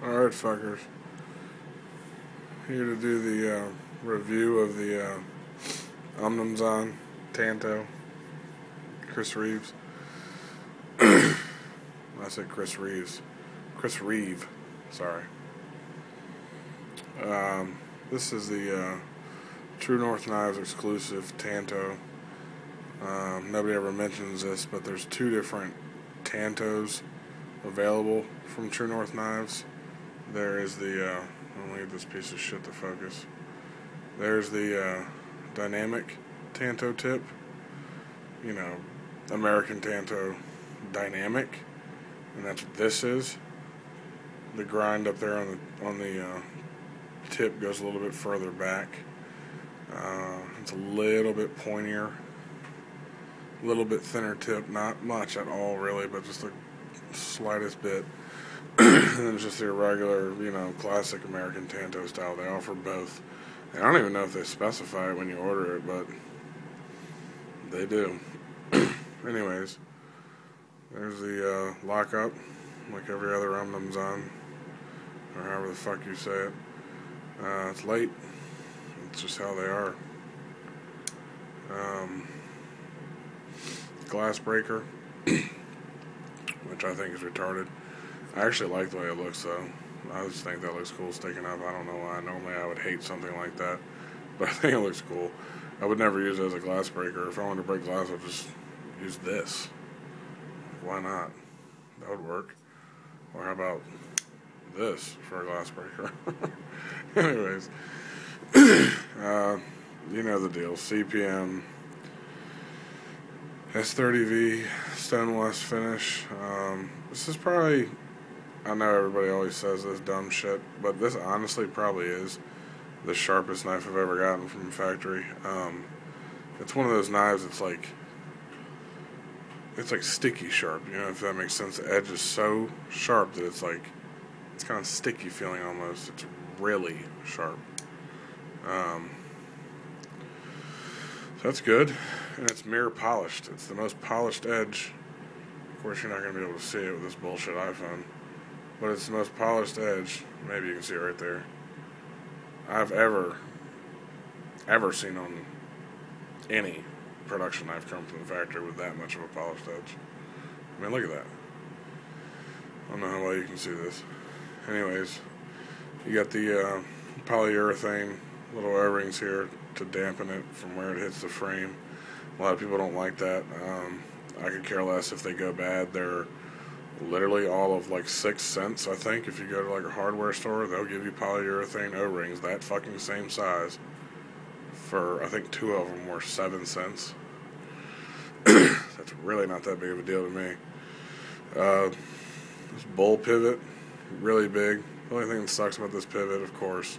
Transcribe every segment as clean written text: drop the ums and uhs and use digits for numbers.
Alright, fuckers. Here to do the review of the Umnumzaan, Tanto, Chris Reeves. I said Chris Reeves. Chris Reeve. Sorry. This is the True North Knives exclusive Tanto. Nobody ever mentions this, but there's two different Tantos available from True North Knives. There is the, I'll leave this piece of shit to focus. There's the dynamic Tanto tip. You know, American Tanto dynamic, and that's what this is. The grind up there on the tip goes a little bit further back. It's a little bit pointier, a little bit thinner tip, not much at all really, but just the slightest bit. And it's just the irregular, classic American Tanto style. They offer both. And I don't even know if they specify it when you order it, but they do. Anyways, there's the lockup, like every other Umnumzaan, or however the fuck you say it. It's late. It's just how they are. Glass breaker, which I think is retarded. I actually like the way it looks, though. I just think that looks cool sticking up. I don't know why. Normally I would hate something like that, but I think it looks cool. I would never use it as a glass breaker. If I wanted to break glass, I'd just use this. Why not? That would work. Or how about this for a glass breaker? Anyways, you know the deal. CPM, S30V, Stonewast finish. This is probably, I know everybody always says this dumb shit, but this honestly probably is the sharpest knife I've ever gotten from a factory. It's one of those knives that's like, it's like sticky sharp, if that makes sense. The edge is so sharp that it's like, it's kind of sticky feeling almost. It's really sharp. So that's good. And it's mirror polished. It's the most polished edge. Of course, you're not going to be able to see it with this bullshit iPhone. But it's the most polished edge. Maybe you can see it right there. I've ever seen on any production knife come from the factory with that much of a polished edge. I mean, look at that. I don't know how well you can see this. Anyways, you got the polyurethane little O-rings here to dampen it from where it hits the frame. A lot of people don't like that. I could care less if they go bad. They're literally all of like 6 cents, I think. If you go to like a hardware store, they'll give you polyurethane O-rings that fucking same size for, I think 2 of them were 7 cents. That's really not that big of a deal to me. This bowl pivot, really big. The only thing that sucks about this pivot, of course,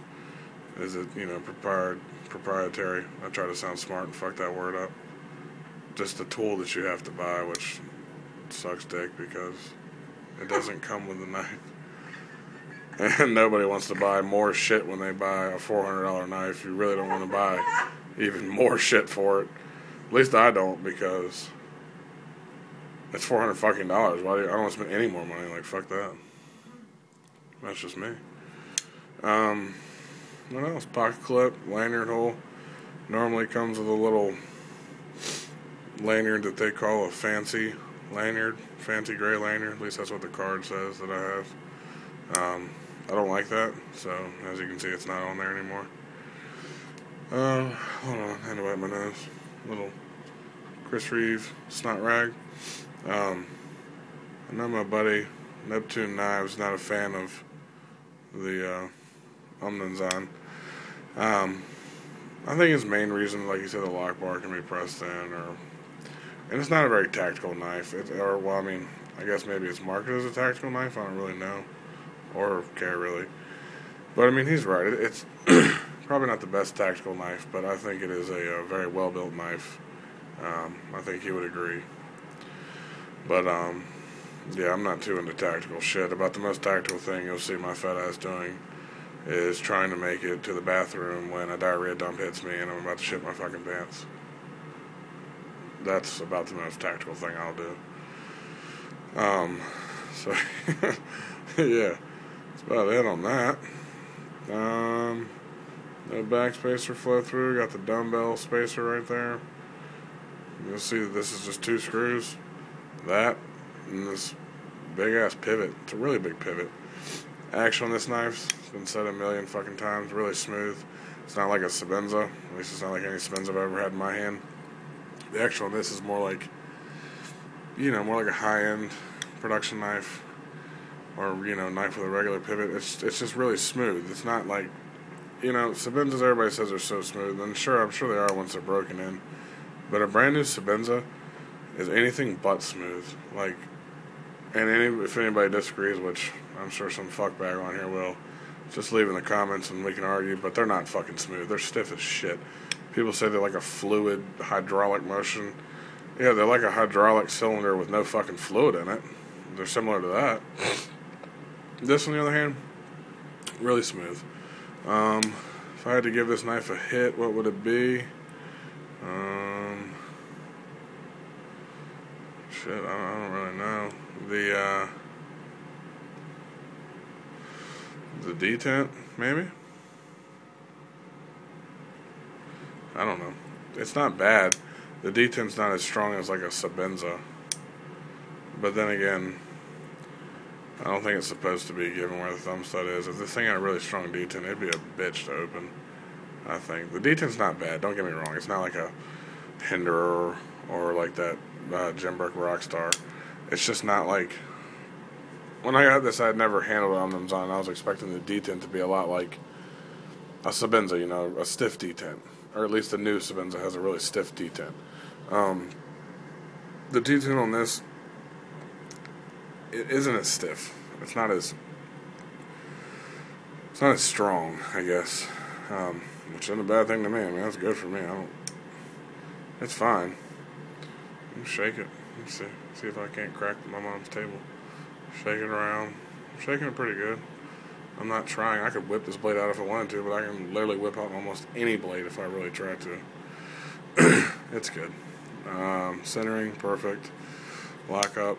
is it, proprietary. I try to sound smart and fuck that word up. Just the tool that you have to buy, which sucks dick because it doesn't come with the knife. And nobody wants to buy more shit when they buy a $400 knife. You really don't want to buy even more shit for it. At least I don't, because it's $400 fucking dollars. I don't want to spend any more money. Like, fuck that. That's just me. What else? Pocket clip, lanyard hole. Normally comes with a little lanyard that they call a fancy lanyard, fancy gray lanyard. At least that's what the card says that I have. I don't like that, so as you can see, it's not on there anymore. Hold on, I had to wipe my nose. Little Chris Reeve snot rag. I know my buddy Neptune Knives not a fan of the Umnumzaan. I think his main reason, like you said, the lock bar can be pressed in, and it's not a very tactical knife. I guess maybe it's marketed as a tactical knife. I don't really know, or care really. But I mean, he's right. It's probably not the best tactical knife, but I think it is a very well built knife. I think he would agree. But yeah, I'm not too into tactical shit. About the most tactical thing you'll see my fat ass doing is trying to make it to the bathroom when a diarrhea dump hits me and I'm about to shit my fucking pants. That's about the most tactical thing I'll do. So, yeah. That's about it on that. No back spacer flow through. Got the dumbbell spacer right there. You'll see that this is just 2 screws. That and this big ass pivot. It's a really big pivot. Action on this knife's been said a million fucking times. Really smooth. It's not like a Sebenza. At least it's not like any Sebenza I've ever had in my hand. The action on this is more like, more like a high-end production knife, or knife with a regular pivot. It's just really smooth. It's not like, Sebenzas, everybody says they're so smooth, and sure, I'm sure they are once they're broken in. But a brand new Sebenza is anything but smooth. Like, and if anybody disagrees, which I'm sure some fuckbag on here will, just leave in the comments and we can argue. But they're not fucking smooth. They're stiff as shit. People say they're like a fluid hydraulic motion. Yeah, they're like a hydraulic cylinder with no fucking fluid in it. They're similar to that. This, on the other hand, really smooth. If I had to give this knife a hit, what would it be? Shit, I don't really know. The detent, maybe? I don't know. It's not bad. The detent's not as strong as like a Sebenza. But then again, I don't think it's supposed to be, given where the thumb stud is. If this thing had a really strong detent, it'd be a bitch to open, I think. The detent's not bad, don't get me wrong. It's not like a Hinderer or like that Jim Burke Rockstar. It's just not like... When I got this, I had never handled Umnumzaan. I was expecting the detent to be a lot like a Sebenza, a stiff detent. Or at least the new Sebenza has a really stiff detent. The detent on this, it isn't as stiff. It's not as strong, I guess. Which isn't a bad thing to me. I mean, that's good for me. It's fine. Let me shake it. Let's see if I can't crack my mom's table. Shake it around. I'm shaking it pretty good. I'm not trying. I could whip this blade out if I wanted to, but I can literally whip out almost any blade if I really try to. It's good. Centering, perfect. Lock up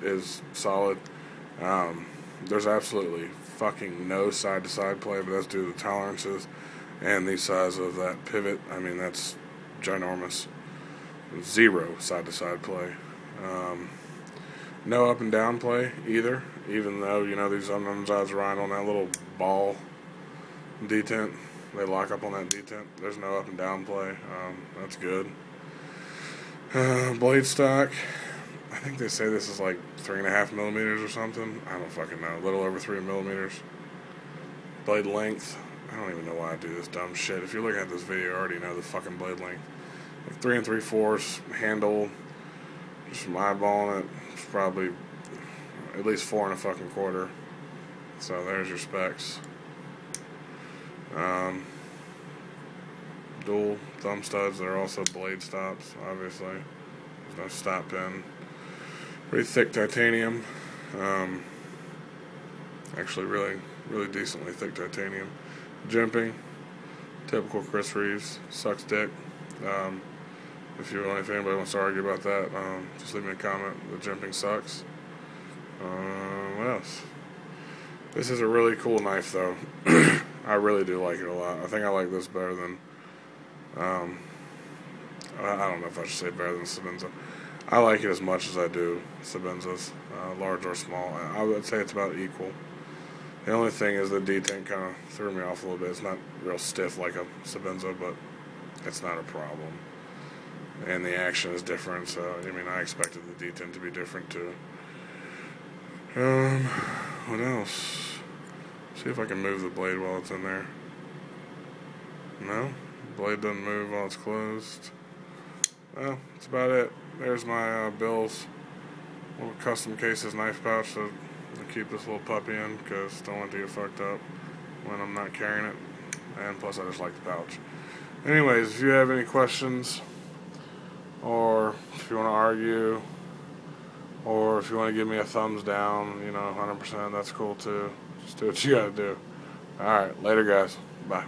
is solid. There's absolutely fucking no side-to-side play, but that's due to the tolerances and the size of that pivot. I mean, that's ginormous. 0 side-to-side play. No up and down play either, even though, these Umnumzaans ride on that little ball detent. They lock up on that detent. There's no up and down play. That's good. Blade stock. I think they say this is like 3.5 millimeters or something. I don't fucking know. A little over 3 millimeters. Blade length. I don't even know why I do this dumb shit. If you're looking at this video, you already know the fucking blade length. Like 3 3/4 handle. Just from eyeballing it, it's probably at least 4 1/4. So there's your specs. Dual thumb studs. They're also blade stops, obviously. There's no stop pin. Pretty thick titanium. Actually, really, really decently thick titanium. Jimping. Typical Chris Reeves. Sucks dick. If anybody wants to argue about that, just leave me a comment. The jimping sucks. What else? This is a really cool knife, though. I really do like it a lot. I think I like this better than... I don't know if I should say better than Sebenza. I like it as much as I do Sebenzas, large or small. I would say it's about equal. The only thing is the detent kind of threw me off a little bit. It's not real stiff like a Sebenza, but it's not a problem. And the action is different, so, I expected the detent to be different, too. What else? See if I can move the blade while it's in there. No? Blade doesn't move while it's closed. Well, that's about it. There's my Bill's little custom cases knife pouch to keep this little puppy in, because don't want it to get fucked up when I'm not carrying it. And plus, I just like the pouch. Anyways, if you have any questions, or if you want to argue, or if you want to give me a thumbs down, 100%, that's cool too. Just do what you gotta do. Alright, later guys. Bye.